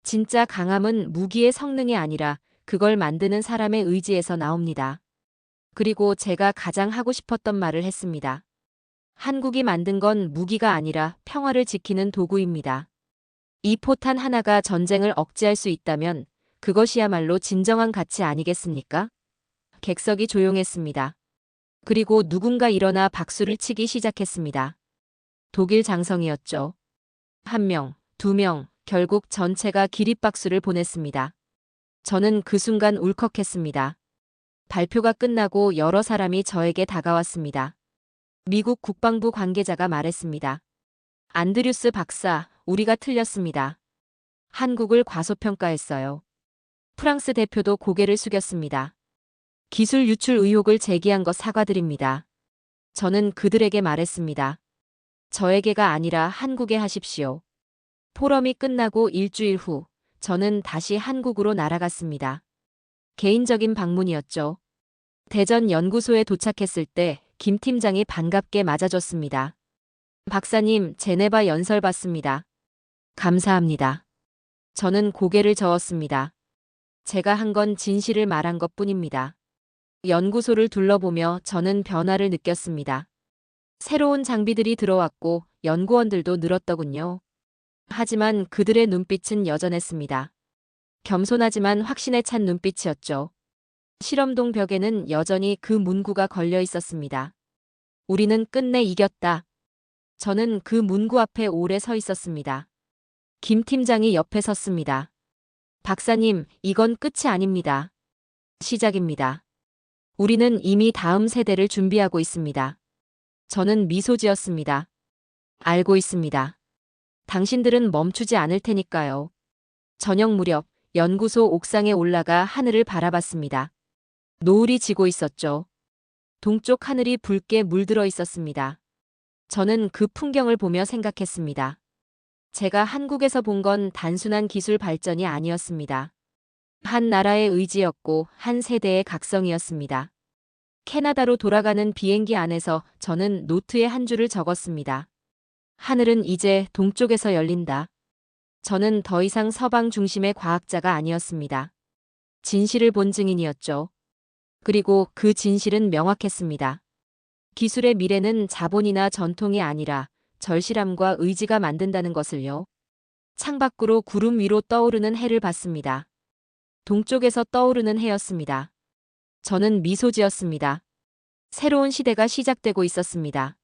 진짜 강함은 무기의 성능이 아니라 그걸 만드는 사람의 의지에서 나옵니다. 그리고 제가 가장 하고 싶었던 말을 했습니다. 한국이 만든 건 무기가 아니라 평화를 지키는 도구입니다. 이 포탄 하나가 전쟁을 억제할 수 있다면 그것이야말로 진정한 가치 아니겠습니까? 객석이 조용했습니다. 그리고 누군가 일어나 박수를 치기 시작했습니다. 독일 장성이었죠. 1명, 2명, 결국 전체가 기립박수를 보냈습니다. 저는 그 순간 울컥했습니다. 발표가 끝나고 여러 사람이 저에게 다가왔습니다. 미국 국방부 관계자가 말했습니다. 안드류스 박사, 우리가 틀렸습니다. 한국을 과소평가했어요. 프랑스 대표도 고개를 숙였습니다. 기술 유출 의혹을 제기한 것 사과드립니다. 저는 그들에게 말했습니다. 저에게가 아니라 한국에 하십시오. 포럼이 끝나고 일주일 후 저는 다시 한국으로 날아갔습니다. 개인적인 방문이었죠. 대전 연구소에 도착했을 때 김 팀장이 반갑게 맞아줬습니다. 박사님, 제네바 연설 봤습니다. 감사합니다. 저는 고개를 저었습니다. 제가 한 건 진실을 말한 것뿐입니다. 연구소를 둘러보며 저는 변화를 느꼈습니다. 새로운 장비들이 들어왔고 연구원들도 늘었더군요. 하지만 그들의 눈빛은 여전했습니다. 겸손하지만 확신에 찬 눈빛이었죠. 실험동 벽에는 여전히 그 문구가 걸려 있었습니다. 우리는 끝내 이겼다. 저는 그 문구 앞에 오래 서 있었습니다. 김 팀장이 옆에 섰습니다. 박사님, 이건 끝이 아닙니다. 시작입니다. 우리는 이미 다음 세대를 준비하고 있습니다. 저는 미소 지었습니다. 알고 있습니다. 당신들은 멈추지 않을 테니까요. 저녁 무렵 연구소 옥상에 올라가 하늘을 바라봤습니다. 노을이 지고 있었죠. 동쪽 하늘이 붉게 물들어 있었습니다. 저는 그 풍경을 보며 생각했습니다. 제가 한국에서 본 건 단순한 기술 발전이 아니었습니다. 한 나라의 의지였고 한 세대의 각성이었습니다. 캐나다로 돌아가는 비행기 안에서 저는 노트에 한 줄을 적었습니다. 하늘은 이제 동쪽에서 열린다. 저는 더 이상 서방 중심의 과학자가 아니었습니다. 진실을 본 증인이었죠. 그리고 그 진실은 명확했습니다. 기술의 미래는 자본이나 전통이 아니라 절실함과 의지가 만든다는 것을요. 창밖으로 구름 위로 떠오르는 해를 봤습니다. 동쪽에서 떠오르는 해였습니다. 저는 미소 지었습니다. 새로운 시대가 시작되고 있었습니다.